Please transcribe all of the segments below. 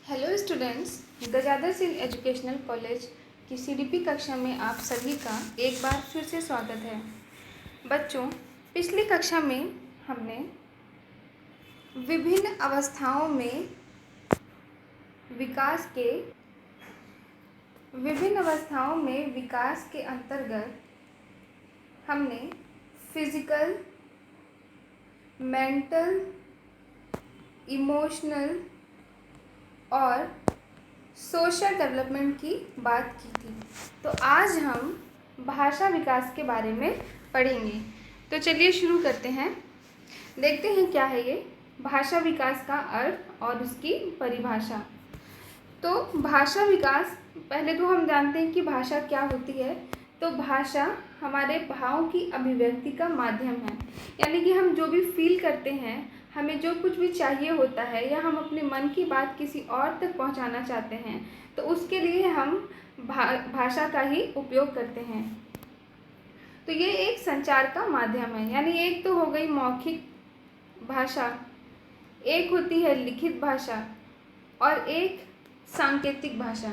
Hello students, Gajadhar Singh educational college की CDP कक्षा में आप सभी का एक बार फिर से स्वागत है। बच्चों, पिछली कक्षा में हमने विभिन्न अवस्थाओं में विकास के अंतर्गत हमने फिजिकल, मेंटल, इमोशनल और सोशल डेवलपमेंट की बात की थी। तो आज हम भाषा विकास के बारे में पढ़ेंगे। तो चलिए शुरू करते हैं। देखते हैं क्या है ये भाषा विकास का अर्थ और उसकी परिभाषा। तो भाषा विकास, पहले तो हम जानते हैं कि भाषा क्या होती है। तो भाषा हमारे भावों की अभिव्यक्ति का माध्यम है, यानी कि हम जो भी फील करते हैं, हमें जो कुछ भी चाहिए होता है या हम अपने मन की बात किसी और तक पहुंचाना चाहते हैं, तो उसके लिए हम भाषा का ही उपयोग करते हैं। तो ये एक संचार का माध्यम है, यानी एक तो हो गई मौखिक भाषा, एक होती है लिखित भाषा और एक सांकेतिक भाषा।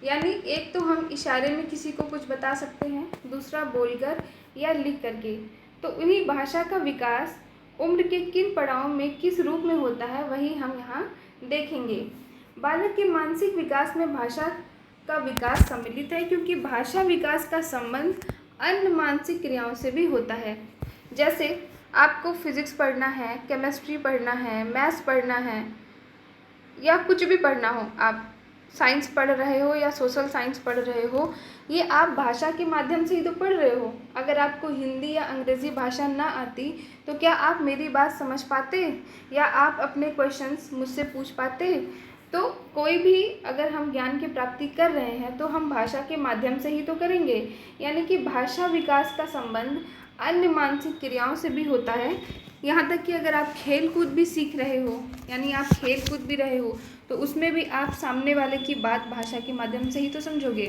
यानी एक तो हम इशारे में किसी को कुछ बता सकते हैं, दूसरा बोलकर या लिख करके। तो उन्हीं भाषा का विकास उम्र के किन पड़ाव में किस रूप में होता है, वही हम यहाँ देखेंगे। बालक के मानसिक विकास में भाषा का विकास सम्मिलित है, क्योंकि भाषा विकास का संबंध अन्य मानसिक क्रियाओं से भी होता है। जैसे आपको फिजिक्स पढ़ना है, केमिस्ट्री पढ़ना है, मैथ्स पढ़ना है या कुछ भी पढ़ना हो, आप साइंस पढ़ रहे हो या सोशल साइंस पढ़ रहे हो, ये आप भाषा के माध्यम से ही तो पढ़ रहे हो। अगर आपको हिंदी या अंग्रेज़ी भाषा ना आती तो क्या आप मेरी बात समझ पाते या आप अपने क्वेश्चंस मुझसे पूछ पाते? तो कोई भी अगर हम ज्ञान की प्राप्ति कर रहे हैं तो हम भाषा के माध्यम से ही तो करेंगे। यानी कि भाषा विकास का संबंध अन्य मानसिक क्रियाओं से भी होता है। यहाँ तक कि अगर आप खेल कूद भी सीख रहे हो, यानी आप खेल कूद भी रहे हो, तो उसमें भी आप सामने वाले की बात भाषा के माध्यम से ही तो समझोगे।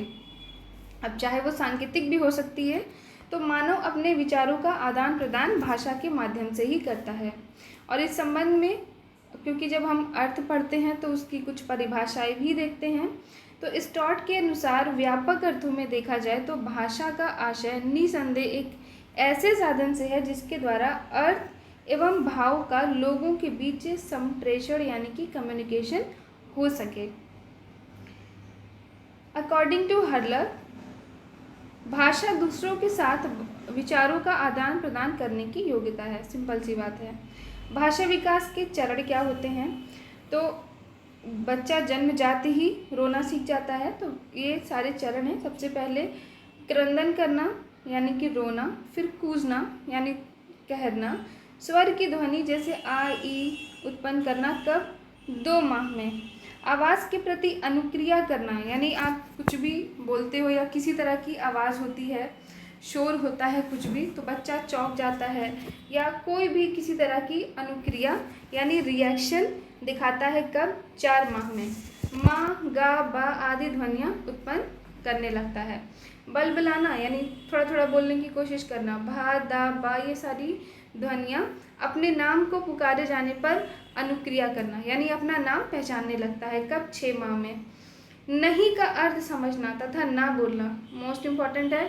अब चाहे वो सांकेतिक भी हो सकती है। तो मानव अपने विचारों का आदान प्रदान भाषा के माध्यम से ही करता है। और इस संबंध में, क्योंकि जब हम अर्थ पढ़ते हैं तो उसकी कुछ परिभाषाएं भी देखते हैं। तो स्टॉर्ट के अनुसार व्यापक अर्थों में देखा जाए तो भाषा का आशय निसंदेह एक ऐसे साधन से है जिसके द्वारा अर्थ एवं भाव का लोगों के बीच संप्रेषण यानी कि कम्युनिकेशन हो सके। अकॉर्डिंग टू हर्लर, भाषा दूसरों के साथ विचारों का आदान प्रदान करने की योग्यता है। सिंपल सी बात है। भाषा विकास के चरण क्या होते हैं? तो बच्चा जन्म जाते ही रोना सीख जाता है। तो ये सारे चरण हैं। सबसे पहले क्रंदन करना यानी कि रोना, फिर कूजना यानी कहरना, स्वर की ध्वनि जैसे आ ई उत्पन्न करना कब? 2 माह में। आवाज़ के प्रति अनुक्रिया करना, यानी आप कुछ भी बोलते हो या किसी तरह की आवाज़ होती है, शोर होता है कुछ भी, तो बच्चा चौंक जाता है या कोई भी किसी तरह की अनुक्रिया यानी रिएक्शन दिखाता है कब? 4 माह में। माँ, गा, बा आदि ध्वनियाँ उत्पन्न करने लगता है। बलबलाना यानी थोड़ा थोड़ा बोलने की कोशिश करना, भा, दा, बा, ये सारी ध्वनियाँ अपने नाम को पुकारे जाने पर अनुक्रिया करना, यानी अपना नाम पहचानने लगता है कब? 6 माह में। नहीं का अर्थ समझना तथा ना बोलना मोस्ट इम्पॉर्टेंट है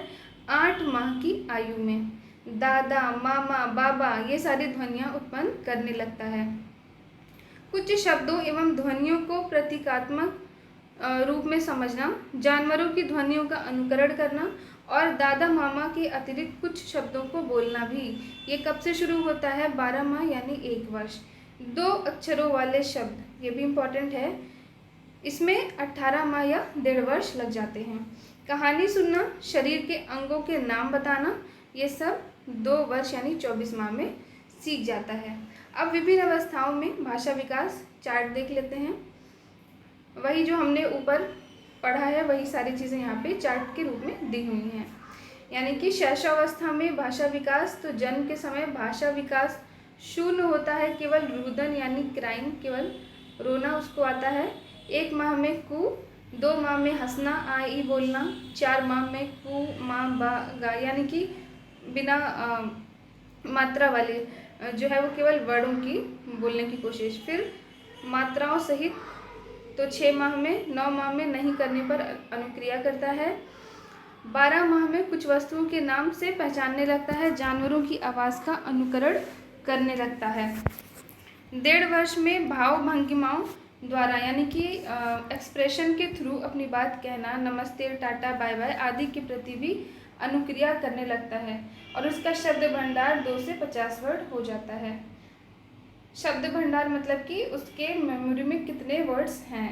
8 माह की आयु में। दादा, मामा, बाबा ये सारी ध्वनियाँ उत्पन्न करने लगता है। कुछ शब्दों एवं ध्वनियों को प्रतीकात्मक रूप में समझना, जानवरों की ध्वनियों का अनुकरण करना और दादा मामा के अतिरिक्त कुछ शब्दों को बोलना भी। ये कब से शुरू होता है? 12 माह यानी 1 वर्ष। 2 अक्षरों वाले शब्द, ये भी इम्पॉर्टेंट है, इसमें 18 माह या 1.5 वर्ष लग जाते हैं। कहानी सुनना, शरीर के अंगों के नाम बताना, ये सब 2 वर्ष यानी 24 माह में सीख जाता है। अब विभिन्न अवस्थाओं में भाषा विकास चार्ट देख लेते हैं। वही जो हमने ऊपर पढ़ा है वही सारी चीज़ें यहाँ पे चार्ट के रूप में दी हुई हैं। यानी कि शैशवावस्था में भाषा विकास, तो जन्म के समय भाषा विकास शून्य होता है, केवल रुदन यानी क्राइंग, केवल रोना उसको आता है। 1 माह में कू, 2 माह में हंसना, आ ई बोलना, 4 माह में कू, माँ, बा, गा, यानी कि बिना मात्रा वाले जो है वो केवल वर्णों की बोलने की कोशिश। फिर मात्राओं सहित तो 6 माह में, 9 माह में नहीं करने पर अनुक्रिया करता है। 12 माह में कुछ वस्तुओं के नाम से पहचानने लगता है, जानवरों की आवाज़ का अनुकरण करने लगता है। 1.5 वर्ष में भाव भंगिमाओं द्वारा यानी कि एक्सप्रेशन के थ्रू अपनी बात कहना, नमस्ते, टाटा, बाय बाय आदि के प्रति भी अनुक्रिया करने लगता है और उसका शब्द भंडार 2 से 50 वर्ड हो जाता है। शब्द भंडार मतलब कि उसके मेमोरी में कितने वर्ड्स हैं।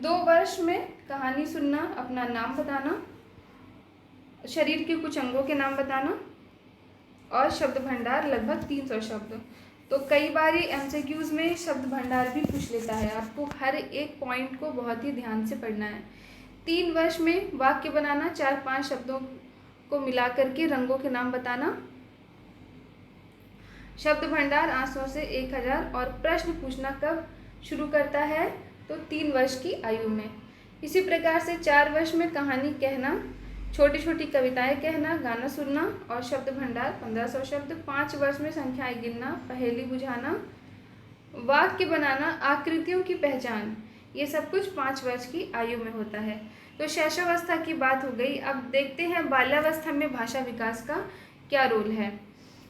2 वर्ष में कहानी सुनना, अपना नाम बताना, शरीर के कुछ अंगों के नाम बताना और शब्द भंडार लगभग 300 शब्द। तो कई बार ये एमसीक्यूज़ में शब्द भंडार भी पूछ लेता है, आपको हर एक पॉइंट को बहुत ही ध्यान से पढ़ना है। 3 वर्ष में वाक्य बनाना, 4-5 शब्दों को मिला करके रंगों के नाम बताना, शब्द भंडार आंसुओं से 1000 और प्रश्न पूछना कब शुरू करता है, तो 3 वर्ष की आयु में। इसी प्रकार से 4 वर्ष में कहानी कहना, छोटी छोटी कविताएं कहना, गाना सुनना और शब्द भंडार 1500 शब्द। 5 वर्ष में संख्याएं गिनना, पहेली बुझाना, वाक्य बनाना, आकृतियों की पहचान, ये सब कुछ 5 वर्ष की आयु में होता है। तो शैशवावस्था की बात हो गई। अब देखते हैं बाल्यावस्था में भाषा विकास का क्या रोल है।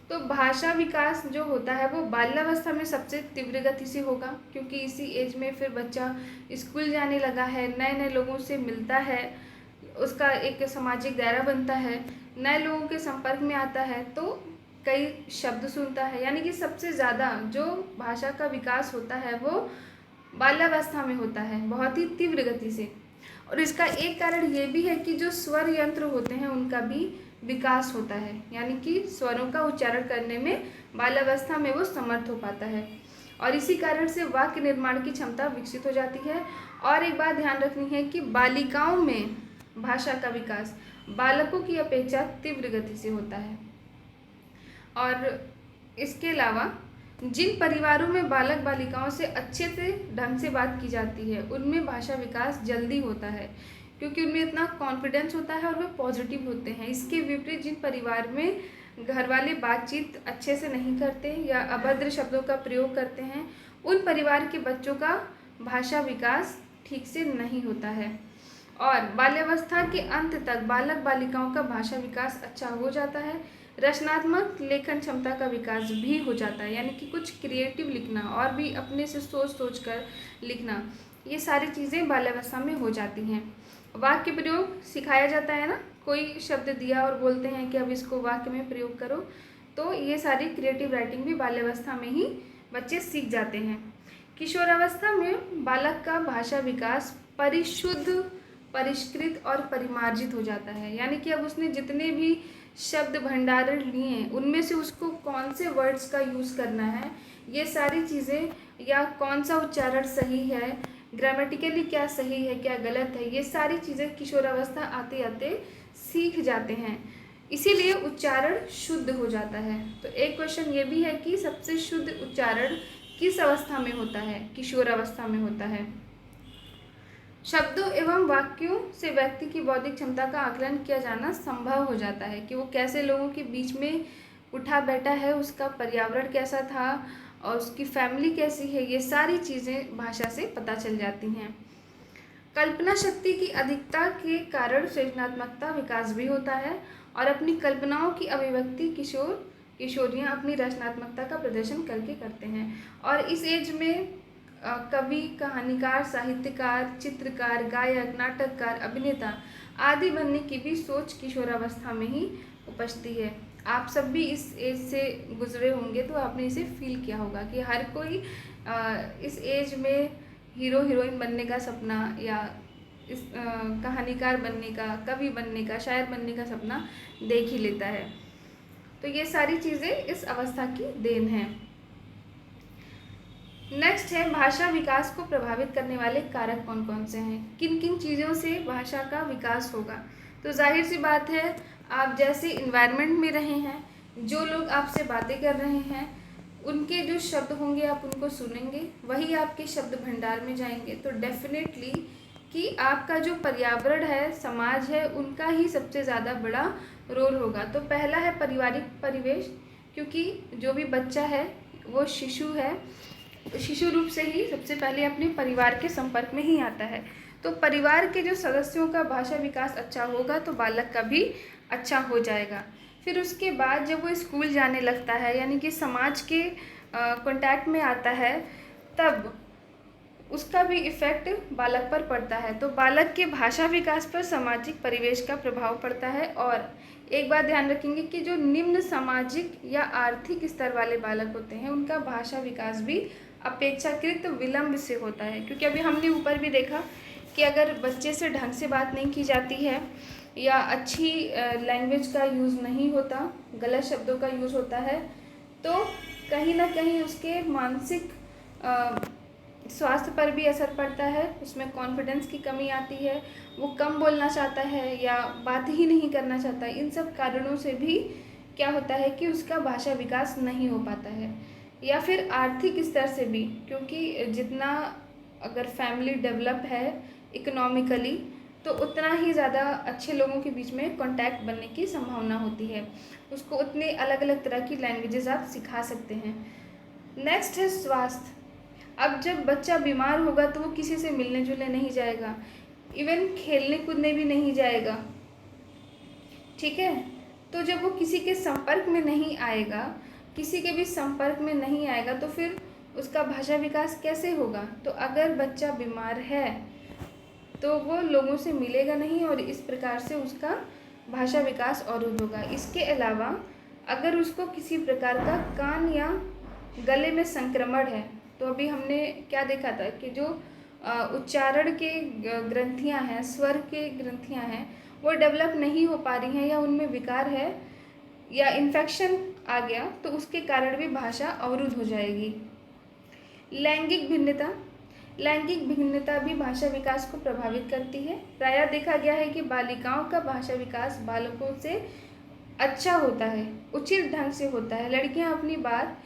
तो भाषा विकास जो होता है वो बाल्यावस्था में सबसे तीव्र गति से होगा, क्योंकि इसी एज में फिर बच्चा स्कूल जाने लगा है, नए नए लोगों से मिलता है, उसका एक सामाजिक दायरा बनता है, नए लोगों के संपर्क में आता है, तो कई शब्द सुनता है। यानी कि सबसे ज़्यादा जो भाषा का विकास होता है वो बाल्यावस्था में होता है, बहुत ही तीव्र गति से। और इसका एक कारण ये भी है कि जो स्वर यंत्र होते हैं उनका भी विकास होता है, यानी कि स्वरों का उच्चारण करने में बाल्यावस्था में वो समर्थ हो पाता है और इसी कारण से वाक्य निर्माण की क्षमता विकसित हो जाती है। और एक बात ध्यान रखनी है कि बालिकाओं में भाषा का विकास बालकों की अपेक्षा तीव्र गति से होता है। और इसके अलावा जिन परिवारों में बालक बालिकाओं से अच्छे से ढंग से बात की जाती है उनमें भाषा विकास जल्दी होता है, क्योंकि उनमें इतना कॉन्फिडेंस होता है और वे पॉजिटिव होते हैं। इसके विपरीत जिन परिवार में घर वाले बातचीत अच्छे से नहीं करते या अभद्र शब्दों का प्रयोग करते हैं, उन परिवार के बच्चों का भाषा विकास ठीक से नहीं होता है। और बाल्यावस्था के अंत तक बालक बालिकाओं का भाषा विकास अच्छा हो जाता है। रचनात्मक लेखन क्षमता का विकास भी हो जाता है, यानी कि कुछ क्रिएटिव लिखना और भी अपने से सोच सोच कर लिखना, ये सारी चीज़ें बाल्यावस्था में हो जाती हैं। वाक्य प्रयोग सिखाया जाता है ना, कोई शब्द दिया और बोलते हैं कि अब इसको वाक्य में प्रयोग करो, तो ये सारी क्रिएटिव राइटिंग भी बाल्यावस्था में ही बच्चे सीख जाते हैं। किशोरावस्था में बालक का भाषा विकास परिशुद्ध, परिष्कृत और परिमार्जित हो जाता है, यानी कि अब उसने जितने भी शब्द भंडारण लिए हैं उनमें से उसको कौन से वर्ड्स का यूज़ करना है, ये सारी चीज़ें, या कौन सा उच्चारण सही है, ग्रामेटिकली क्या सही है क्या गलत है, ये सारी चीज़ें किशोरावस्था आते आते सीख जाते हैं, इसीलिए उच्चारण शुद्ध हो जाता है। तो एक क्वेश्चन ये भी है कि सबसे शुद्ध उच्चारण किस अवस्था में होता है, किशोरावस्था में होता है। शब्दों एवं वाक्यों से व्यक्ति की बौद्धिक क्षमता का आकलन किया जाना संभव हो जाता है, कि वो कैसे लोगों के बीच में उठा बैठा है, उसका पर्यावरण कैसा था और उसकी फैमिली कैसी है, ये सारी चीज़ें भाषा से पता चल जाती हैं। कल्पना शक्ति की अधिकता के कारण सृजनात्मकता विकास भी होता है और अपनी कल्पनाओं की अभिव्यक्ति किशोरियाँ अपनी रचनात्मकता का प्रदर्शन करके करते हैं। और इस एज में कवि, कहानीकार, साहित्यकार, चित्रकार, गायक, नाटककार, अभिनेता आदि बनने की भी सोच किशोरावस्था में ही उपजती है। आप सब भी इस एज से गुजरे होंगे तो आपने इसे फील किया होगा कि हर कोई इस एज में हीरो हीरोइन बनने का सपना या इस कहानीकार बनने का, कवि बनने का, शायर बनने का सपना देख ही लेता है। तो ये सारी चीज़ें इस अवस्था की देन है। नेक्स्ट है भाषा विकास को प्रभावित करने वाले कारक कौन कौन से हैं, किन किन चीज़ों से भाषा का विकास होगा। तो जाहिर सी बात है, आप जैसे इन्वायरमेंट में रहे हैं, जो लोग आपसे बातें कर रहे हैं, उनके जो शब्द होंगे आप उनको सुनेंगे, वही आपके शब्द भंडार में जाएंगे। तो डेफिनेटली कि आपका जो पर्यावरण है, समाज है, उनका ही सबसे ज़्यादा बड़ा रोल होगा। तो पहला है पारिवारिक परिवेश, क्योंकि जो भी बच्चा है वो शिशु है, शिशु रूप से ही सबसे पहले अपने परिवार के संपर्क में ही आता है। तो परिवार के जो सदस्यों का भाषा विकास अच्छा होगा तो बालक का भी अच्छा हो जाएगा। फिर उसके बाद जब वो स्कूल जाने लगता है, यानी कि समाज के कांटेक्ट में आता है, तब उसका भी इफ़ेक्ट बालक पर पड़ता है। तो बालक के भाषा विकास पर सामाजिक परिवेश का प्रभाव पड़ता है। और एक बात ध्यान रखेंगे कि जो निम्न सामाजिक या आर्थिक स्तर वाले बालक होते हैं उनका भाषा विकास भी अपेक्षाकृत विलंब से होता है, क्योंकि अभी हमने ऊपर भी देखा कि अगर बच्चे से ढंग से बात नहीं की जाती है या अच्छी लैंग्वेज का यूज़ नहीं होता, गलत शब्दों का यूज़ होता है, तो कहीं ना कहीं उसके मानसिक स्वास्थ्य पर भी असर पड़ता है। उसमें कॉन्फिडेंस की कमी आती है, वो कम बोलना चाहता है या बात ही नहीं करना चाहता। इन सब कारणों से भी क्या होता है कि उसका भाषा विकास नहीं हो पाता है। या फिर आर्थिक स्तर से भी, क्योंकि जितना अगर फैमिली डेवलप है इकोनॉमिकली तो उतना ही ज़्यादा अच्छे लोगों के बीच में कांटेक्ट बनने की संभावना होती है। उसको उतने अलग अलग तरह की लैंग्वेजेस आप सिखा सकते हैं। नेक्स्ट है स्वास्थ्य। अब जब बच्चा बीमार होगा तो वो किसी से मिलने जुलने नहीं जाएगा, इवन खेलने कूदने भी नहीं जाएगा, ठीक है। तो जब वो किसी के संपर्क में नहीं आएगा, किसी के भी संपर्क में नहीं आएगा, तो फिर उसका भाषा विकास कैसे होगा। तो अगर बच्चा बीमार है तो वो लोगों से मिलेगा नहीं और इस प्रकार से उसका भाषा विकास अवरुद्ध होगा। इसके अलावा अगर उसको किसी प्रकार का कान या गले में संक्रमण है, तो अभी हमने क्या देखा था कि जो उच्चारण के ग्रंथियां हैं, स्वर के ग्रंथियां हैं, वो डेवलप नहीं हो पा रही हैं या उनमें विकार है या इन्फेक्शन आ गया, तो उसके कारण भी भाषा अवरुद्ध हो जाएगी। लैंगिक भिन्नता भी भाषा विकास को प्रभावित करती है। प्रायः देखा गया है कि बालिकाओं का भाषा विकास बालकों से अच्छा होता है, उचित ढंग से होता है। लड़कियां अपनी बात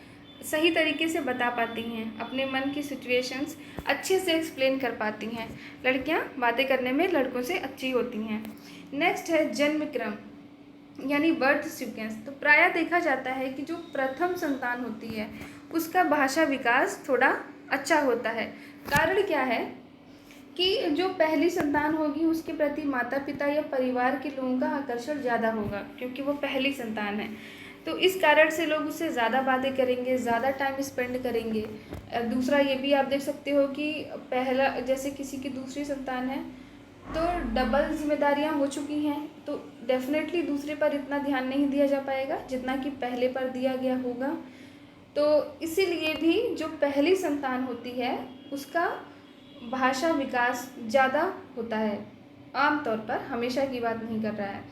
सही तरीके से बता पाती हैं, अपने मन की सिचुएशंस अच्छे से एक्सप्लेन कर पाती हैं। लड़कियां बातें करने में लड़कों से अच्छी होती हैं। नेक्स्ट है जन्म क्रम यानी बर्थ सीक्वेंस। तो प्रायः देखा जाता है कि जो प्रथम संतान होती है उसका भाषा विकास थोड़ा अच्छा होता है। कारण क्या है कि जो पहली संतान होगी उसके प्रति माता पिता या परिवार के लोगों का आकर्षण ज़्यादा होगा, क्योंकि वो पहली संतान है। तो इस कारण से लोग उससे ज़्यादा बातें करेंगे, ज़्यादा टाइम स्पेंड करेंगे। दूसरा ये भी आप देख सकते हो कि पहला जैसे किसी की दूसरी संतान है तो डबल जिम्मेदारियां हो चुकी हैं, तो डेफिनेटली दूसरे पर इतना ध्यान नहीं दिया जा पाएगा जितना कि पहले पर दिया गया होगा। तो इसीलिए भी जो पहली संतान होती है उसका भाषा विकास ज़्यादा होता है, आमतौर पर, हमेशा की बात नहीं कर रहा है।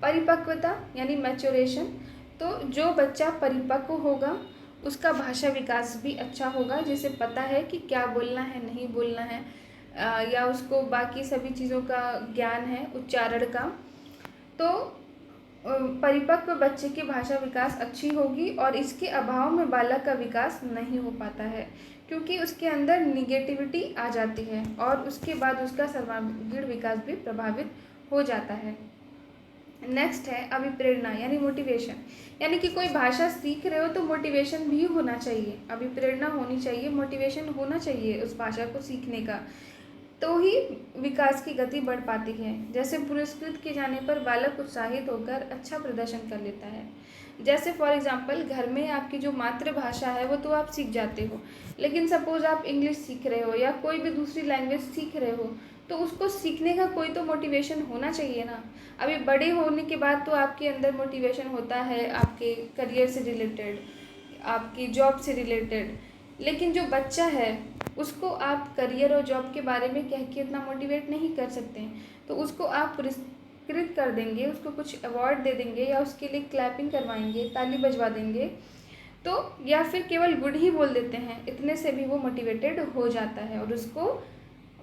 परिपक्वता यानी मैच्योरेशन। तो जो बच्चा परिपक्व होगा उसका भाषा विकास भी अच्छा होगा, जिसे पता है कि क्या बोलना है, नहीं बोलना है, या उसको बाकी सभी चीज़ों का ज्ञान है, उच्चारण का। तो परिपक्व बच्चे की भाषा विकास अच्छी होगी और इसके अभाव में बालक का विकास नहीं हो पाता है, क्योंकि उसके अंदर निगेटिविटी आ जाती है और उसके बाद उसका सर्वांगीण विकास भी प्रभावित हो जाता है। नेक्स्ट है अभिप्रेरणा यानी मोटिवेशन। यानी कि कोई भाषा सीख रहे हो तो मोटिवेशन भी होना चाहिए, अभिप्रेरणा होनी चाहिए, मोटिवेशन होना चाहिए उस भाषा को सीखने का, तो ही विकास की गति बढ़ पाती है। जैसे पुरस्कृत किए जाने पर बालक उत्साहित होकर अच्छा प्रदर्शन कर लेता है। जैसे फॉर एग्जांपल घर में आपकी जो मातृभाषा है वो तो आप सीख जाते हो, लेकिन सपोज आप इंग्लिश सीख रहे हो या कोई भी दूसरी लैंग्वेज सीख रहे हो, तो उसको सीखने का कोई तो मोटिवेशन होना चाहिए ना। अभी बड़े होने के बाद तो आपके अंदर मोटिवेशन होता है आपके करियर से रिलेटेड, आपकी जॉब से रिलेटेड, लेकिन जो बच्चा है उसको आप करियर और जॉब के बारे में कह के इतना मोटिवेट नहीं कर सकते हैं। तो उसको आप पुरस्कृत कर देंगे, उसको कुछ अवार्ड दे देंगे या उसके लिए क्लैपिंग करवाएंगे, ताली बजवा देंगे, तो या फिर केवल गुड ही बोल देते हैं, इतने से भी वो मोटिवेटेड हो जाता है और उसको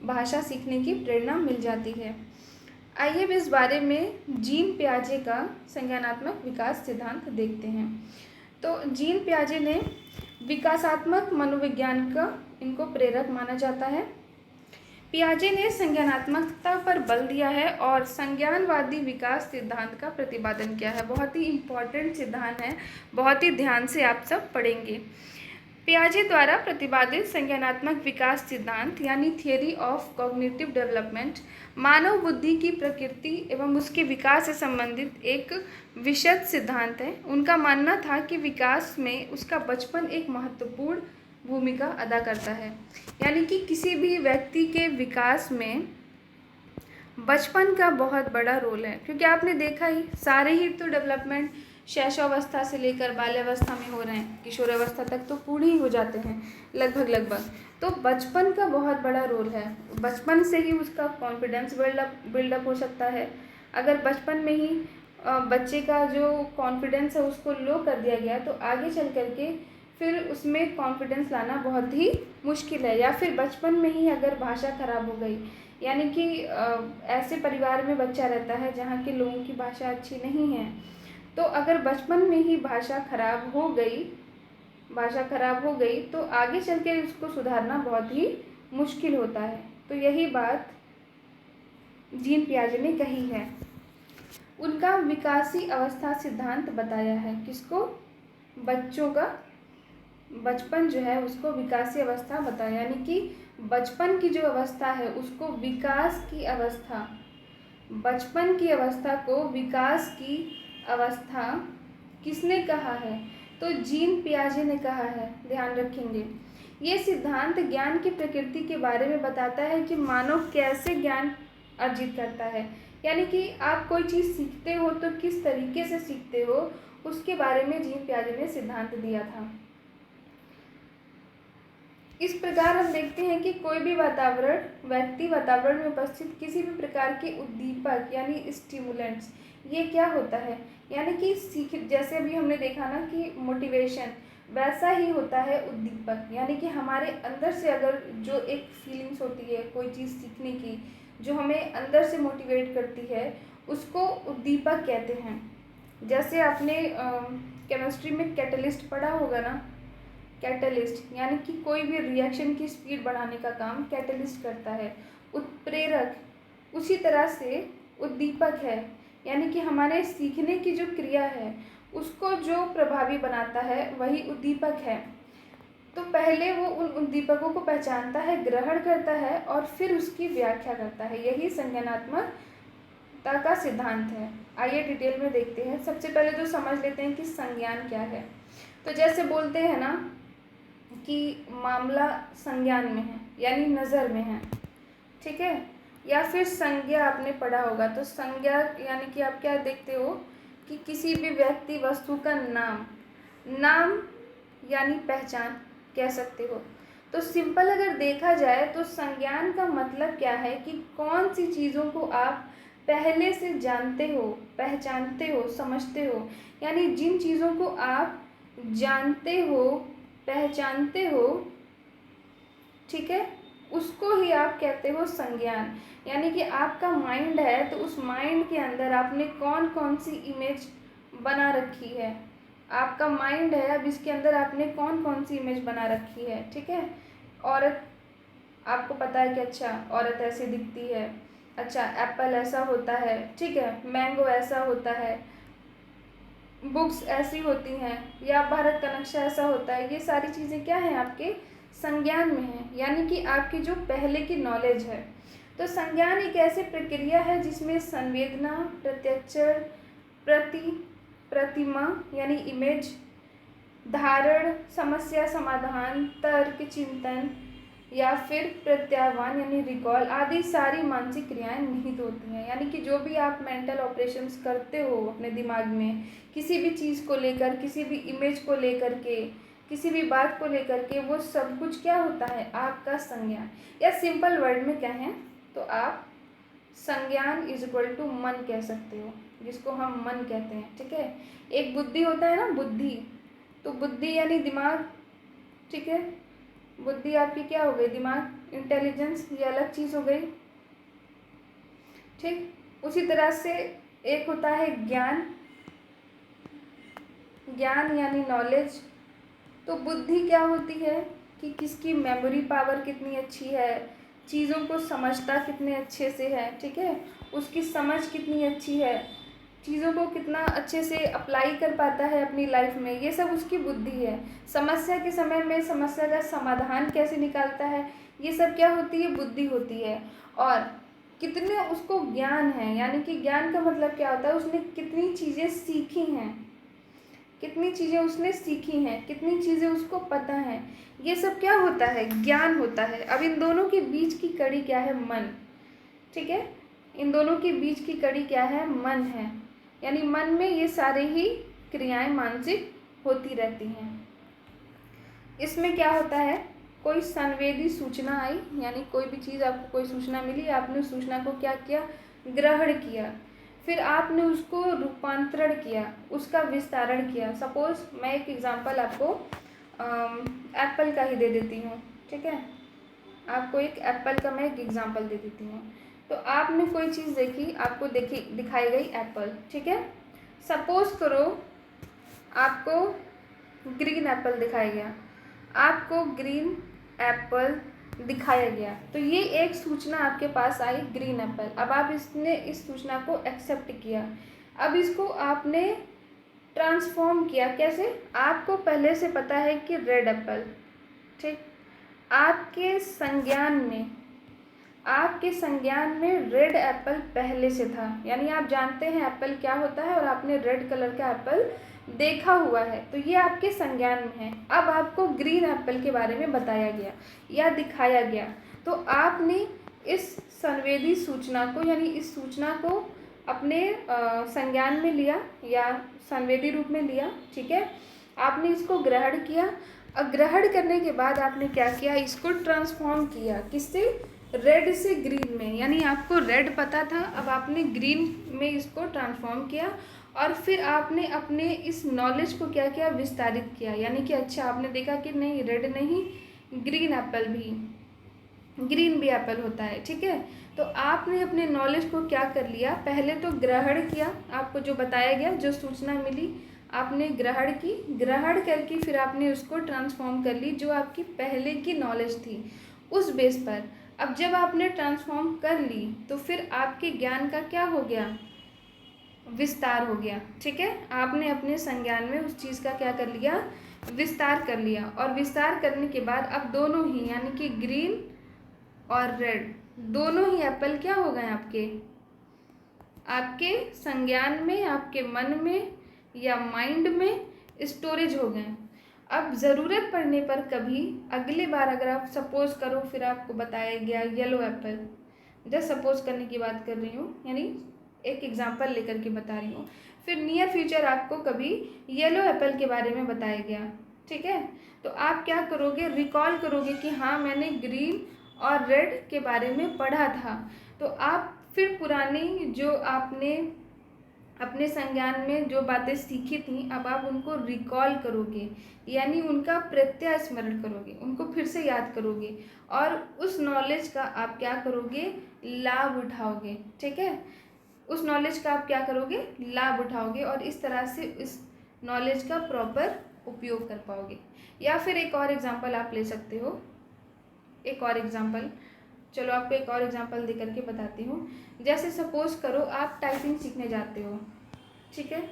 भाषा सीखने की प्रेरणा मिल जाती है। आइए अब इस बारे में जीन पियाजे का संज्ञानात्मक विकास सिद्धांत देखते हैं। तो जीन पियाजे ने विकासात्मक मनोविज्ञान का इनको प्रेरक माना जाता है। पियाजे ने संज्ञानात्मकता पर बल दिया है और संज्ञानवादी विकास सिद्धांत का प्रतिपादन किया है। बहुत ही इम्पोर्टेंट सिद्धांत है, बहुत ही ध्यान से आप सब पढ़ेंगे। पियाजे द्वारा प्रतिपादित संज्ञानात्मक विकास सिद्धांत यानी थियरी ऑफ कॉग्निटिव डेवलपमेंट मानव बुद्धि की प्रकृति एवं उसके विकास से संबंधित एक विशद सिद्धांत है। उनका मानना था कि विकास में उसका बचपन एक महत्वपूर्ण भूमिका अदा करता है, यानी कि किसी भी व्यक्ति के विकास में बचपन का बहुत बड़ा रोल है। क्योंकि आपने देखा ही, सारे ही तो डेवलपमेंट शैशवावस्था से लेकर बाल्यावस्था में हो रहे हैं, किशोरावस्था तक तो पूर्ण ही हो जाते हैं लगभग। तो बचपन का बहुत बड़ा रोल है। बचपन से ही उसका कॉन्फिडेंस बिल्डअप हो सकता है। अगर बचपन में ही बच्चे का जो कॉन्फिडेंस है उसको लो कर दिया गया तो आगे चल करके फिर उसमें कॉन्फिडेंस लाना बहुत ही मुश्किल है। या फिर बचपन में ही अगर भाषा खराब हो गई, यानी कि ऐसे परिवार में बच्चा रहता है जहाँ के लोगों की भाषा अच्छी नहीं है, तो अगर बचपन में ही भाषा खराब हो गई तो आगे चल के उसको सुधारना बहुत ही मुश्किल होता है। तो यही बात जीन पियाजे ने कही है। उनका विकासी अवस्था सिद्धांत बताया है। किसको? बच्चों का बचपन जो है उसको विकासी अवस्था बताया, यानी कि बचपन की जो अवस्था है उसको विकास की अवस्था, बचपन की अवस्था को विकास की अवस्था किसने कहा है? तो जीन पियाजे ने कहा है। ध्यान रखेंगे, ये सिद्धांत ज्ञान की प्रकृति के बारे में बताता है कि मानव कैसे ज्ञान अर्जित करता है। यानी कि आप कोई चीज़ सीखते हो तो किस तरीके से सीखते हो, उसके बारे में जीन पियाजे ने सिद्धांत दिया था। इस प्रकार हम देखते हैं कि कोई भी व्यक्ति वातावरण में उपस्थित किसी भी प्रकार के उद्दीपक यानी स्टिमुलेंट्स, ये क्या होता है, यानी कि जैसे अभी हमने देखा ना कि मोटिवेशन, वैसा ही होता है उद्दीपक। यानी कि हमारे अंदर से अगर जो एक फीलिंग्स होती है कोई चीज़ सीखने की, जो हमें अंदर से मोटिवेट करती है, उसको उद्दीपक कहते हैं। जैसे आपने केमिस्ट्री में कैटलिस्ट पढ़ा होगा ना, कैटलिस्ट यानी कि कोई भी रिएक्शन की स्पीड बढ़ाने का काम कैटलिस्ट करता है। उत्प्रेरक उसी तरह से उद्दीपक है, यानी कि हमारे सीखने की जो क्रिया है उसको जो प्रभावी बनाता है वही उद्दीपक है। तो पहले वो उन उद्दीपकों को पहचानता है, ग्रहण करता है और फिर उसकी व्याख्या करता है। यही संज्ञानात्मकता का सिद्धांत है। आइए डिटेल में देखते हैं। सबसे पहले तो समझ लेते हैं कि संज्ञान क्या है। तो जैसे बोलते हैं ना कि मामला संज्ञान में है, यानी नज़र में है, ठीक है। या फिर संज्ञा आपने पढ़ा होगा, तो संज्ञा यानी कि आप क्या देखते हो कि किसी भी व्यक्ति वस्तु का नाम यानी पहचान कह सकते हो। तो सिंपल अगर देखा जाए तो संज्ञान का मतलब क्या है कि कौन सी चीज़ों को आप पहले से जानते हो, पहचानते हो, समझते हो, यानी जिन चीज़ों को आप जानते हो, पहचानते हो, ठीक है, उसको ही आप कहते हो संज्ञान। यानी कि आपका माइंड है तो उस माइंड के अंदर आपने कौन कौन सी इमेज बना रखी है। आपका माइंड है, अब इसके अंदर आपने कौन कौन सी इमेज बना रखी है, ठीक है। औरत, आपको पता है कि अच्छा औरत ऐसी दिखती है, अच्छा एप्पल ऐसा होता है, ठीक है, मैंगो ऐसा होता है, बुक्स ऐसी होती हैं, या भारत का नक्शा ऐसा होता है। ये सारी चीज़ें क्या हैं, आपके संज्ञान में हैं, यानी कि आपकी जो पहले की नॉलेज है। तो संज्ञान एक ऐसी प्रक्रिया है जिसमें संवेदना, प्रत्यक्षर, प्रतिमा यानी इमेज, धारण, समस्या समाधान, तर्क, चिंतन या फिर प्रत्याह्वान यानी रिकॉल आदि सारी मानसिक क्रियाएं निहित होती हैं। यानी कि जो भी आप मेंटल ऑपरेशंस करते हो अपने दिमाग में, किसी भी चीज़ को लेकर, किसी भी इमेज को लेकर के, किसी भी बात को लेकर के, वो सब कुछ क्या होता है, आपका संज्ञान। या सिंपल वर्ड में कहें तो आप संज्ञान इज इक्वल टू मन कह सकते हो, जिसको हम मन कहते हैं, ठीक है। एक बुद्धि होता है ना, बुद्धि, तो बुद्धि यानी दिमाग, ठीक है। बुद्धि आपकी क्या हो गई, दिमाग, इंटेलिजेंस, ये अलग चीज़ हो गई, ठीक। उसी तरह से एक होता है ज्ञान, ज्ञान यानी नॉलेज। तो बुद्धि क्या होती है कि किसकी मेमोरी पावर कितनी अच्छी है, चीज़ों को समझता कितने अच्छे से है, ठीक है, उसकी समझ कितनी अच्छी है, चीज़ों को कितना अच्छे से अप्लाई कर पाता है अपनी लाइफ में, ये सब उसकी बुद्धि है। समस्या के समय में समस्या का समाधान कैसे निकालता है, ये सब क्या होती है, बुद्धि होती है। और कितने उसको ज्ञान है, यानी कि ज्ञान का मतलब क्या होता है, उसने कितनी चीज़ें सीखी हैं, कितनी चीज़ें उसने सीखी हैं, कितनी चीज़ें उसको पता है, ये सब क्या होता है, ज्ञान होता है। अब इन दोनों के बीच की कड़ी क्या है, मन। ठीक है, इन दोनों के बीच की कड़ी क्या है, मन है। यानी मन में ये सारे ही क्रियाएं मानसिक होती रहती हैं। इसमें क्या होता है, कोई संवेदी सूचना आई, यानी कोई भी चीज़ आपको कोई सूचना मिली, आपने उस सूचना को क्या किया, ग्रहण किया, फिर आपने उसको रूपांतरण किया, उसका विस्तारण किया। सपोज मैं एक एग्जांपल आपको एप्पल का ही दे देती हूँ। ठीक है, आपको एक एप्पल का मैं एक एग्जांपल दे देती हूँ। तो आपने कोई चीज़ देखी, आपको दिखाई गई एप्पल। ठीक है, सपोज करो आपको ग्रीन एप्पल दिखाया गया, आपको ग्रीन एप्पल दिखाया गया, तो ये एक सूचना आपके पास आई, ग्रीन एप्पल। अब आप इसने इस सूचना को एक्सेप्ट किया, अब इसको आपने ट्रांसफॉर्म किया। कैसे, आपको पहले से पता है कि रेड एप्पल, ठीक, आपके संज्ञान में रेड एप्पल पहले से था, यानी आप जानते हैं एप्पल क्या होता है और आपने रेड कलर का एप्पल देखा हुआ है, तो ये आपके संज्ञान में है। अब आपको ग्रीन एप्पल के बारे में बताया गया या दिखाया गया, तो आपने इस संवेदी सूचना को, यानी इस सूचना को अपने संज्ञान में लिया या संवेदी रूप में लिया। ठीक है, आपने इसको ग्रहण किया। अब ग्रहण करने के बाद आपने क्या किया, इसको ट्रांसफॉर्म किया, किससे, रेड से ग्रीन में। यानी आपको रेड पता था, अब आपने ग्रीन में इसको ट्रांसफॉर्म किया और फिर आपने अपने इस नॉलेज को क्या किया, विस्तारित किया। यानी कि अच्छा, आपने देखा कि नहीं, रेड नहीं, ग्रीन एप्पल भी, ग्रीन भी एप्पल होता है। ठीक है, तो आपने अपने नॉलेज को क्या कर लिया, पहले तो ग्रहण किया, आपको जो बताया गया, जो सूचना मिली आपने ग्रहण की, ग्रहण करके फिर आपने उसको ट्रांसफॉर्म कर ली, जो आपकी पहले की नॉलेज थी उस बेस पर। अब जब आपने ट्रांसफॉर्म कर ली तो फिर आपके ज्ञान का क्या हो गया, विस्तार हो गया। ठीक है, आपने अपने संज्ञान में उस चीज़ का क्या कर लिया, विस्तार कर लिया। और विस्तार करने के बाद अब दोनों ही, यानी कि ग्रीन और रेड, दोनों ही एप्पल क्या हो गए आपके, आपके संज्ञान में, आपके मन में या माइंड में स्टोरेज हो गए। अब ज़रूरत पड़ने पर कभी अगली बार अगर आप सपोज करो, फिर आपको बताया गया येलो एप्पल, जस्ट सपोज करने की बात कर रही हूँ, यानी एक एग्जांपल लेकर के बता रही हूँ, फिर नियर फ्यूचर आपको कभी येलो एप्पल के बारे में बताया गया। ठीक है, तो आप क्या करोगे, रिकॉल करोगे कि हाँ, मैंने ग्रीन और रेड के बारे में पढ़ा था। तो आप फिर पुरानी जो आपने अपने संज्ञान में जो बातें सीखी थी, अब आप उनको रिकॉल करोगे, यानी उनका प्रत्यय स्मरण करोगे, उनको फिर से याद करोगे और उस नॉलेज का आप क्या करोगे, लाभ उठाओगे। ठीक है, उस नॉलेज का आप क्या करोगे, लाभ उठाओगे और इस तरह से इस नॉलेज का प्रॉपर उपयोग कर पाओगे। या फिर एक और एग्जांपल आप ले सकते हो, एक और एग्जांपल, चलो आपको एक और एग्जांपल दे करके बताती हूँ। जैसे सपोज करो आप टाइपिंग सीखने जाते हो। ठीक है,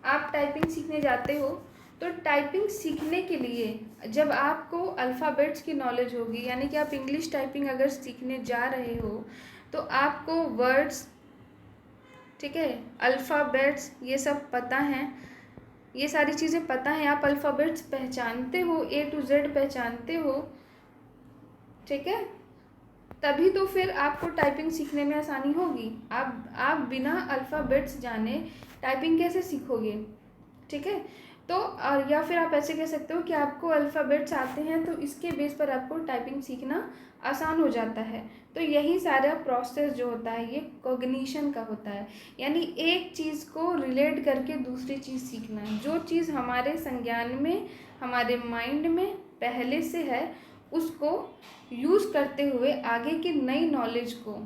आप टाइपिंग सीखने जाते हो, तो टाइपिंग सीखने के लिए जब आपको अल्फ़ाबेट्स की नॉलेज होगी, यानी कि आप इंग्लिश टाइपिंग अगर सीखने जा रहे हो, तो आपको वर्ड्स, ठीक है, अल्फ़ाबेट्स ये सब पता हैं, ये सारी चीज़ें पता हैं, आप अल्फ़ाबेट्स पहचानते हो, A to Z पहचानते हो। ठीक है, तभी तो फिर आपको टाइपिंग सीखने में आसानी होगी। आप बिना अल्फ़ाबेट्स जाने टाइपिंग कैसे सीखोगे। ठीक है, तो और या फिर आप ऐसे कह सकते हो कि आपको अल्फ़ाबेट्स आते हैं, तो इसके बेस पर आपको टाइपिंग सीखना आसान हो जाता है। तो यही सारा प्रोसेस जो होता है ये कॉग्निशन का होता है, यानी एक चीज़ को रिलेट करके दूसरी चीज़ सीखना है। जो चीज़ हमारे संज्ञान में, हमारे माइंड में पहले से है, उसको यूज़ करते हुए आगे की नई नॉलेज को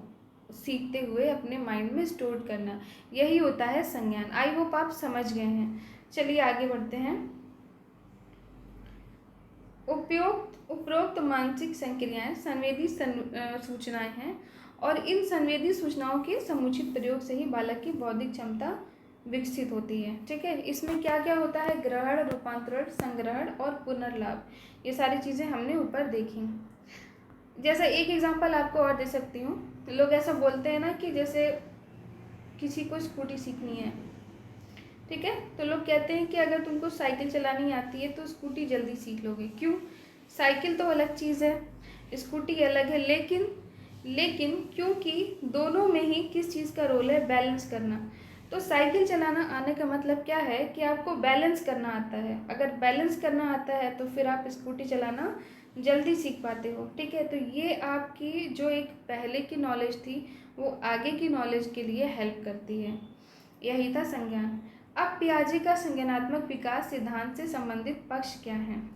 सीखते हुए अपने माइंड में स्टोर करना, यही होता है संज्ञान। आई होप आप समझ गए हैं। चलिए आगे बढ़ते हैं। उपरोक्त मानसिक संक्रियाएं संवेदी सूचनाएं हैं और इन संवेदी सूचनाओं के समुचित प्रयोग से ही बालक की बौद्धिक क्षमता विकसित होती है। ठीक है, इसमें क्या क्या होता है? ग्रहण, रूपांतरण, संग्रहण और पुनर्लाभ, ये सारी चीज़ें हमने ऊपर देखी। जैसा एक एग्जांपल आपको और दे सकती हूँ, लोग ऐसा बोलते हैं ना कि जैसे किसी को स्कूटी सीखनी है, ठीक है, तो लोग कहते हैं कि अगर तुमको साइकिल चलानी आती है तो स्कूटी जल्दी सीख लोगे। क्यों? साइकिल तो अलग चीज़ है, स्कूटी अलग है, लेकिन क्योंकि दोनों में ही किस चीज़ का रोल है? बैलेंस करना। तो साइकिल चलाना आने का मतलब क्या है कि आपको बैलेंस करना आता है। अगर बैलेंस करना आता है तो फिर आप स्कूटी चलाना जल्दी सीख पाते हो। ठीक है, तो ये आपकी जो एक पहले की नॉलेज थी वो आगे की नॉलेज के लिए हेल्प करती है। यही था संज्ञान। अब पियाजे का संज्ञानात्मक विकास सिद्धांत से संबंधित पक्ष क्या हैं?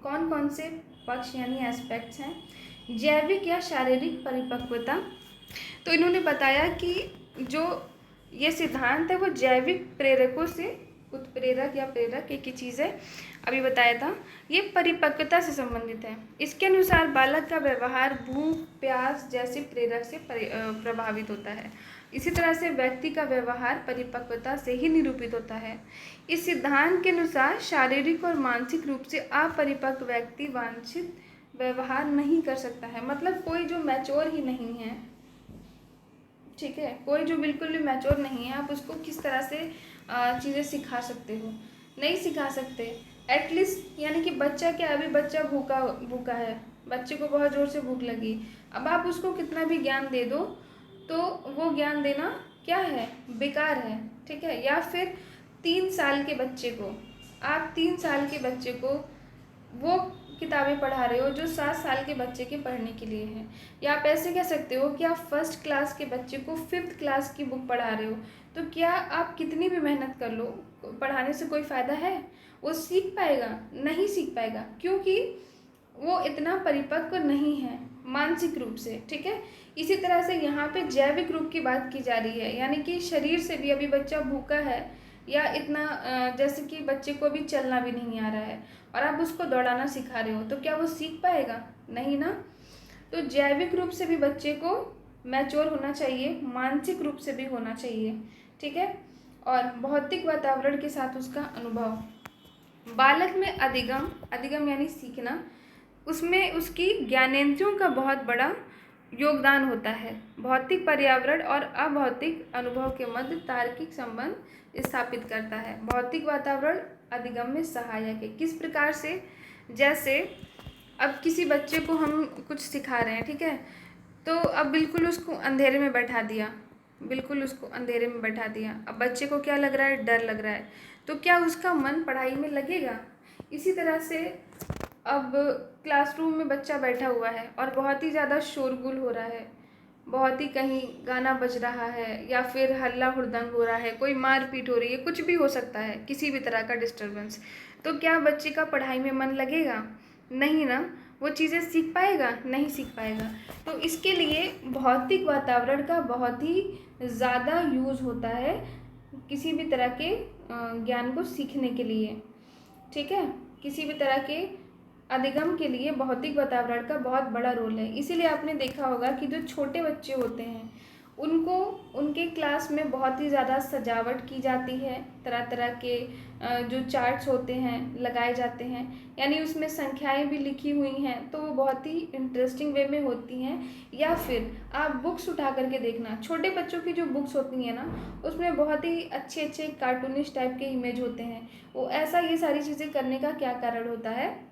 कौन कौन से पक्ष यानी एस्पेक्ट्स हैं? जैविक या शारीरिक परिपक्वता। तो इन्होंने बताया कि जो ये सिद्धांत है वो जैविक प्रेरकों से, उत्प्रेरक या प्रेरक एक ही चीज़ है, अभी बताया था, ये परिपक्वता से संबंधित है। इसके अनुसार बालक का व्यवहार भूख, प्यास जैसे प्रेरक से प्रभावित होता है। इसी तरह से व्यक्ति का व्यवहार परिपक्वता से ही निरूपित होता है। इस सिद्धांत के अनुसार शारीरिक और मानसिक रूप से अपरिपक्व व्यक्ति वांछित व्यवहार नहीं कर सकता है। मतलब कोई जो मैच्योर ही नहीं है, ठीक है, कोई जो बिल्कुल भी मैच्योर नहीं है, आप उसको किस तरह से चीज़ें सिखा सकते हो? नहीं सिखा सकते। एटलीस्ट यानी कि बच्चा क्या, अभी बच्चा भूखा है, बच्चे को बहुत ज़ोर से भूख लगी, अब आप उसको कितना भी ज्ञान दे दो तो वो ज्ञान देना क्या है? बेकार है। ठीक है, या फिर 3 साल के बच्चे को, आप 3 साल के बच्चे को वो किताबें पढ़ा रहे हो जो 7 साल के बच्चे के पढ़ने के लिए है। या आप ऐसे कह सकते हो कि आप फर्स्ट क्लास के बच्चे को 5th क्लास की बुक पढ़ा रहे हो, तो क्या आप कितनी भी मेहनत कर लो, पढ़ाने से कोई फ़ायदा है? वो सीख पाएगा? नहीं सीख पाएगा, क्योंकि वो इतना परिपक्व नहीं है मानसिक रूप से। ठीक है, इसी तरह से यहाँ पे जैविक रूप की बात की जा रही है, यानी कि शरीर से भी अभी बच्चा भूखा है या इतना जैसे कि बच्चे को अभी चलना भी नहीं आ रहा है और आप उसको दौड़ाना सिखा रहे हो, तो क्या वो सीख पाएगा? नहीं ना। तो जैविक रूप से भी बच्चे को मैच्योर होना चाहिए, मानसिक रूप से भी होना चाहिए। ठीक है, और भौतिक वातावरण के साथ उसका अनुभव। बालक में अधिगम यानी सीखना, उसमें उसकी ज्ञानेंद्रियों का बहुत बड़ा योगदान होता है। भौतिक पर्यावरण और अभौतिक अनुभव के मध्य तार्किक संबंध स्थापित करता है। भौतिक वातावरण अधिगम में सहायक है। किस प्रकार से? जैसे अब किसी बच्चे को हम कुछ सिखा रहे हैं, ठीक है, तो अब बिल्कुल उसको अंधेरे में बैठा दिया, अब बच्चे को क्या लग रहा है? डर लग रहा है, तो क्या उसका मन पढ़ाई में लगेगा? इसी तरह से अब क्लासरूम में बच्चा बैठा हुआ है और बहुत ही ज़्यादा शोरगुल हो रहा है, बहुत ही कहीं गाना बज रहा है या फिर हल्ला हुड़दंग हो रहा है, कोई मारपीट हो रही है, कुछ भी हो सकता है, किसी भी तरह का डिस्टर्बेंस, तो क्या बच्चे का पढ़ाई में मन लगेगा? नहीं ना। वो चीज़ें सीख पाएगा? नहीं सीख पाएगा। तो इसके लिए भौतिक वातावरण का बहुत ही ज़्यादा यूज़ होता है किसी भी तरह के ज्ञान को सीखने के लिए। ठीक है, किसी भी तरह के अधिगम के लिए भौतिक वातावरण का बहुत बड़ा रोल है। इसीलिए आपने देखा होगा कि जो छोटे बच्चे होते हैं उनको उनके क्लास में बहुत ही ज़्यादा सजावट की जाती है, तरह तरह के जो चार्ट्स होते हैं लगाए जाते हैं, यानी उसमें संख्याएं भी लिखी हुई हैं, तो वो बहुत ही इंटरेस्टिंग वे में होती हैं। या फिर आप बुक्स उठा करके देखना, छोटे बच्चों की जो बुक्स होती हैं ना, उसमें बहुत ही अच्छे अच्छे कार्टूनिश टाइप के इमेज होते हैं। वो ऐसा ये सारी चीज़ें करने का क्या कारण होता है?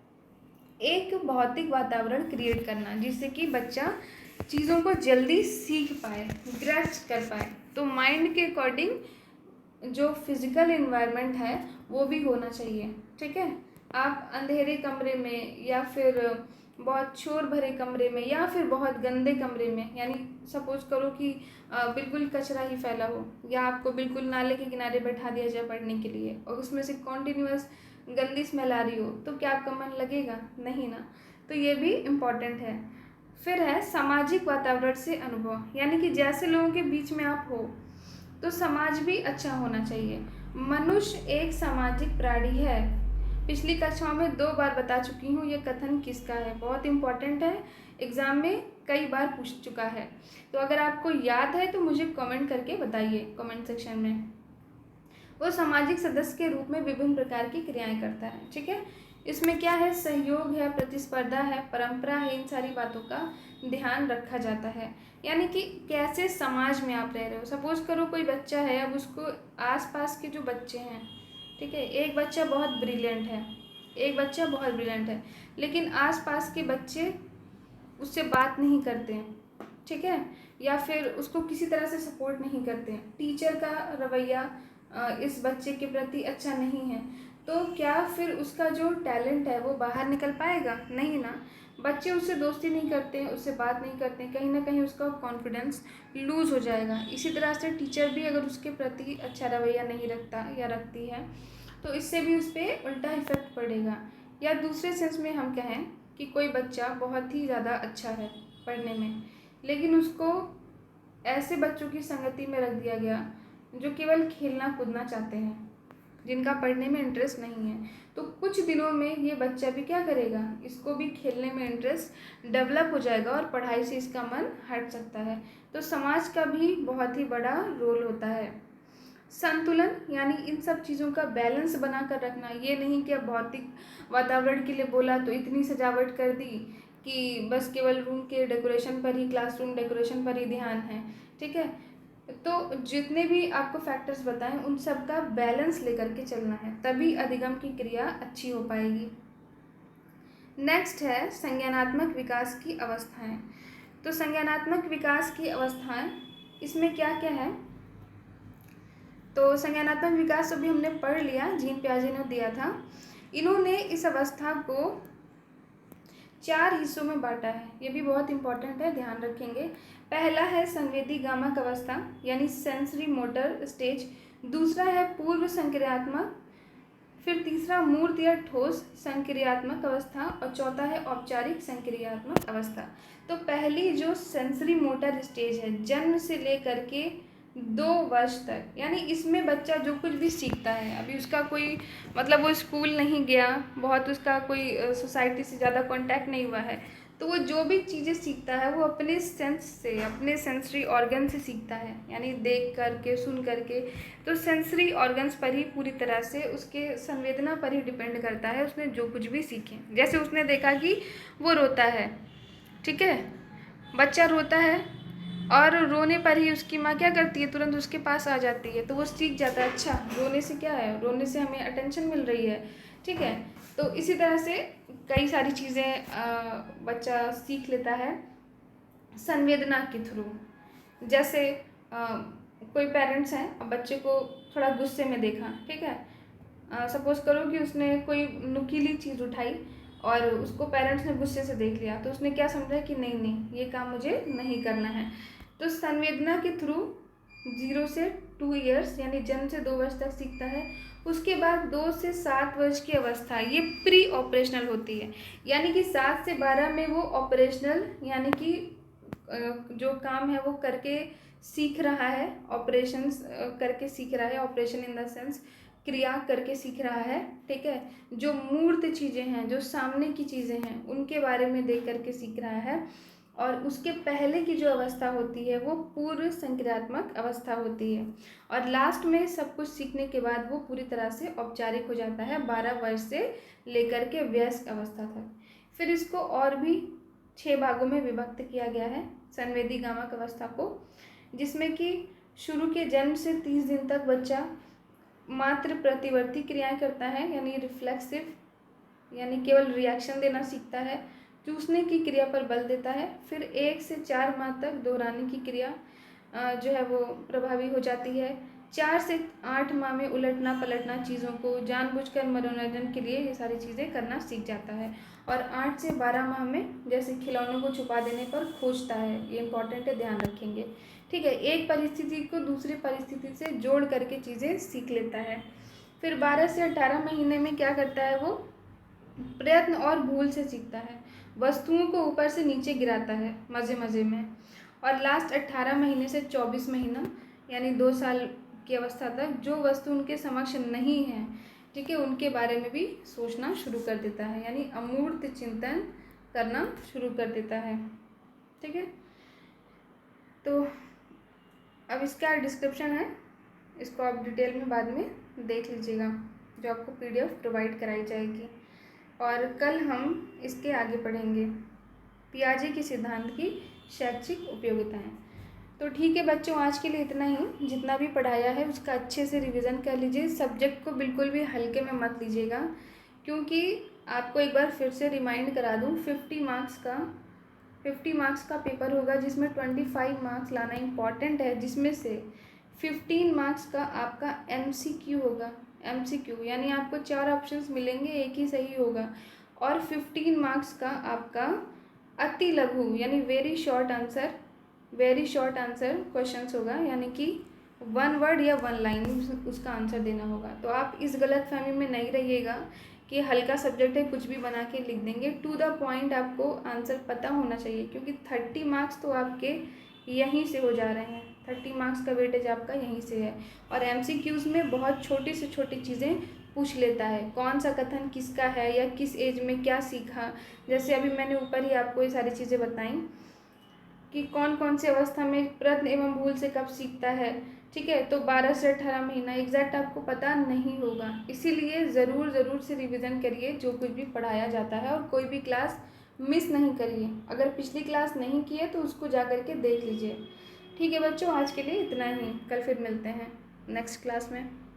एक भौतिक वातावरण क्रिएट करना, जिससे कि बच्चा चीज़ों को जल्दी सीख पाए, ग्रैस्प कर पाए। तो माइंड के अकॉर्डिंग जो फिज़िकल इन्वायरमेंट है वो भी होना चाहिए। ठीक है, आप अंधेरे कमरे में या फिर बहुत शोर भरे कमरे में या फिर बहुत गंदे कमरे में, यानी सपोज करो कि बिल्कुल कचरा ही फैला हो या आपको बिल्कुल नाले के किनारे बैठा दिया जाए पढ़ने के लिए और उसमें से कॉन्टीन्यूअस गंदी स्मेल आ रही हो, तो क्या आपका मन लगेगा? नहीं ना। तो ये भी इम्पॉर्टेंट है। फिर है सामाजिक वातावरण से अनुभव, यानी कि जैसे लोगों के बीच में आप हो तो समाज भी अच्छा होना चाहिए। मनुष्य एक सामाजिक प्राणी है। पिछली कक्षाओं में 2 बार बता चुकी हूँ ये कथन किसका है, बहुत इम्पॉर्टेंट है, एग्ज़ाम में कई बार पूछ चुका है। तो अगर आपको याद है तो मुझे कमेंट करके बताइए कमेंट सेक्शन में। वो सामाजिक सदस्य के रूप में विभिन्न प्रकार की क्रियाएं करता है। ठीक है, इसमें क्या है, सहयोग है, प्रतिस्पर्धा है, परंपरा है, इन सारी बातों का ध्यान रखा जाता है। यानी कि कैसे समाज में आप रह रहे हो। सपोज करो कोई बच्चा है, अब उसको आसपास के जो बच्चे हैं, ठीक है, एक बच्चा बहुत ब्रिलियंट है, लेकिन आसपास के बच्चे उससे बात नहीं करते हैं, ठीक है, या फिर उसको किसी तरह से सपोर्ट नहीं करते हैं, टीचर का रवैया इस बच्चे के प्रति अच्छा नहीं है, तो क्या फिर उसका जो टैलेंट है वो बाहर निकल पाएगा? नहीं ना। बच्चे उससे दोस्ती नहीं करते हैं, उससे बात नहीं करते हैं, कहीं ना कहीं उसका कॉन्फिडेंस लूज़ हो जाएगा। इसी तरह से टीचर भी अगर उसके प्रति अच्छा रवैया नहीं रखता या रखती है तो इससे भी उस पर उल्टा इफेक्ट पड़ेगा। या दूसरे सेंस में हम कहें कि कोई बच्चा बहुत ही ज़्यादा अच्छा है पढ़ने में, लेकिन उसको ऐसे बच्चों की संगति में रख दिया गया जो केवल खेलना कूदना चाहते हैं, जिनका पढ़ने में इंटरेस्ट नहीं है, तो कुछ दिनों में ये बच्चा भी क्या करेगा, इसको भी खेलने में इंटरेस्ट डेवलप हो जाएगा और पढ़ाई से इसका मन हट सकता है। तो समाज का भी बहुत ही बड़ा रोल होता है। संतुलन यानी इन सब चीज़ों का बैलेंस बना कर रखना। ये नहीं कि अब भौतिक वातावरण के लिए बोला तो इतनी सजावट कर दी कि बस केवल रूम के डेकोरेशन पर ही, क्लासरूम डेकोरेशन पर ही ध्यान है। ठीक है, तो जितने भी आपको फैक्टर्स बताएं उन सब का बैलेंस लेकर के चलना है, तभी अधिगम की क्रिया अच्छी हो पाएगी। नेक्स्ट है संज्ञानात्मक विकास की अवस्थाएं। तो संज्ञानात्मक विकास की अवस्थाएं, इसमें क्या क्या है, तो संज्ञानात्मक विकास अभी हमने पढ़ लिया, जीन पियाजे ने दिया था। इन्होंने इस अवस्था को 4 हिस्सों में बांटा है, ये भी बहुत इंपॉर्टेंट है, ध्यान रखेंगे। पहला है संवेदी गामक अवस्था यानी सेंसरी मोटर स्टेज, दूसरा है पूर्व संक्रियात्मक, फिर तीसरा मूर्त या ठोस संक्रियात्मक अवस्था और चौथा है औपचारिक संक्रियात्मक अवस्था। तो पहली जो सेंसरी मोटर स्टेज है, जन्म से लेकर के 2 वर्ष तक, यानी इसमें बच्चा जो कुछ भी सीखता है, अभी उसका कोई मतलब वो स्कूल नहीं गया, बहुत उसका कोई सोसाइटी से ज़्यादा कांटेक्ट नहीं हुआ है, तो वो जो भी चीज़ें सीखता है वो अपने सेंस से, अपने सेंसरी ऑर्गन से सीखता है, यानी देख करके, सुन करके। तो सेंसरी ऑर्गन्स पर ही पूरी तरह से, उसके संवेदना पर ही डिपेंड करता है उसने जो कुछ भी सीखे। जैसे उसने देखा कि वो रोता है, ठीक है, बच्चा रोता है और रोने पर ही उसकी माँ क्या करती है, तुरंत उसके पास आ जाती है, तो वो सीख जाता है, अच्छा रोने से क्या है, रोने से हमें अटेंशन मिल रही है। ठीक है, तो इसी तरह से कई सारी चीज़ें बच्चा सीख लेता है संवेदना के थ्रू। जैसे कोई पेरेंट्स हैं, अब बच्चे को थोड़ा गुस्से में देखा, ठीक है, सपोज़ करो कि उसने कोई नुकीली चीज़ उठाई और उसको पेरेंट्स ने गुस्से से देख लिया, तो उसने क्या समझा कि नहीं नहीं, ये काम मुझे नहीं करना है। तो संवेदना के थ्रू 0 से 2 ईयर्स यानी जन्म से 2 वर्ष तक सीखता है। उसके बाद 2 से 7 वर्ष की अवस्था ये प्री ऑपरेशनल होती है, यानी कि 7 से 12 में वो ऑपरेशनल यानी कि जो काम है वो करके सीख रहा है, ऑपरेशंस करके सीख रहा है, ऑपरेशन इन द सेंस क्रिया करके सीख रहा है। ठीक है, जो मूर्त चीज़ें हैं, जो सामने की चीज़ें हैं, उनके बारे में देख करके सीख रहा है। और उसके पहले की जो अवस्था होती है वो पूर्व संक्रियात्मक अवस्था होती है, और लास्ट में सब कुछ सीखने के बाद वो पूरी तरह से औपचारिक हो जाता है 12 वर्ष से लेकर के वयस्क अवस्था तक। फिर इसको और भी 6 भागों में विभक्त किया गया है संवेदी गामक अवस्था को, जिसमें कि शुरू के जन्म से 30 दिन तक बच्चा मात्र प्रतिवर्ती क्रियाएं करता है, यानी रिफ्लेक्सिव, यानी केवल रिएक्शन देना सीखता है, चूसने की क्रिया पर बल देता है। फिर 1 से 4 माह तक दोहराने की क्रिया जो है वो प्रभावी हो जाती है। 4 से 8 माह में उलटना पलटना चीज़ों को जानबूझकर मनोरंजन के लिए ये सारी चीज़ें करना सीख जाता है। और 8 से 12 माह में जैसे खिलौनों को छुपा देने पर खोजता है, ये इंपॉर्टेंट है, ध्यान रखेंगे। ठीक है, एक परिस्थिति को दूसरी परिस्थिति से जोड़ करके चीज़ें सीख लेता है। फिर 12 से 18 महीने में क्या करता है वो, प्रयत्न और भूल से सीखता है, वस्तुओं को ऊपर से नीचे गिराता है मज़े मज़े में। और लास्ट 18 महीने से 24 महीना यानी 2 साल की अवस्था तक जो वस्तु उनके समक्ष नहीं है, ठीक है, उनके बारे में भी सोचना शुरू कर देता है, यानी अमूर्त चिंतन करना शुरू कर देता है। ठीक है, तो अब इसका डिस्क्रिप्शन है, इसको आप डिटेल में बाद में देख लीजिएगा, जो आपको PDF प्रोवाइड कराई जाएगी। और कल हम इसके आगे पढ़ेंगे पियाजे के सिद्धांत की शैक्षिक उपयोगिताएं। तो ठीक है बच्चों, आज के लिए इतना ही। जितना भी पढ़ाया है उसका अच्छे से रिवीजन कर लीजिए। सब्जेक्ट को बिल्कुल भी हल्के में मत लीजिएगा, क्योंकि आपको एक बार फिर से रिमाइंड करा दूँ, 50 मार्क्स का पेपर होगा, जिसमें 25 मार्क्स लाना इम्पॉर्टेंट है, जिसमें से 15 मार्क्स का आपका MCQ होगा। MCQ यानी आपको 4 ऑप्शंस मिलेंगे, एक ही सही होगा। और 15 मार्क्स का आपका अति लघु यानी वेरी शॉर्ट आंसर क्वेश्चंस होगा, यानी कि 1 वर्ड या 1 लाइन उसका आंसर देना होगा। तो आप इस गलतफहमी में नहीं रहिएगा कि हल्का सब्जेक्ट है कुछ भी बना के लिख देंगे। टू द पॉइंट आपको आंसर पता होना चाहिए, क्योंकि 30 मार्क्स तो आपके यहीं से हो जा रहे हैं। 30 मार्क्स का वेटेज आपका यहीं से है। और MCQs में बहुत छोटी से छोटी चीज़ें पूछ लेता है, कौन सा कथन किसका है या किस एज में क्या सीखा। जैसे अभी मैंने ऊपर ही आपको ये सारी चीज़ें बताई कि कौन कौन सी अवस्था में प्रश्न एवं भूल से कब सीखता है, ठीक है। तो 12 से 18 महीना एग्जैक्ट आपको पता नहीं होगा, इसीलिए ज़रूर से रिवीजन करिए जो कुछ भी पढ़ाया जाता है, और कोई भी क्लास मिस नहीं करिए। अगर पिछली क्लास नहीं की है तो उसको जा कर के देख लीजिए। ठीक है बच्चों, आज के लिए इतना ही। कल फिर मिलते हैं नेक्स्ट क्लास में।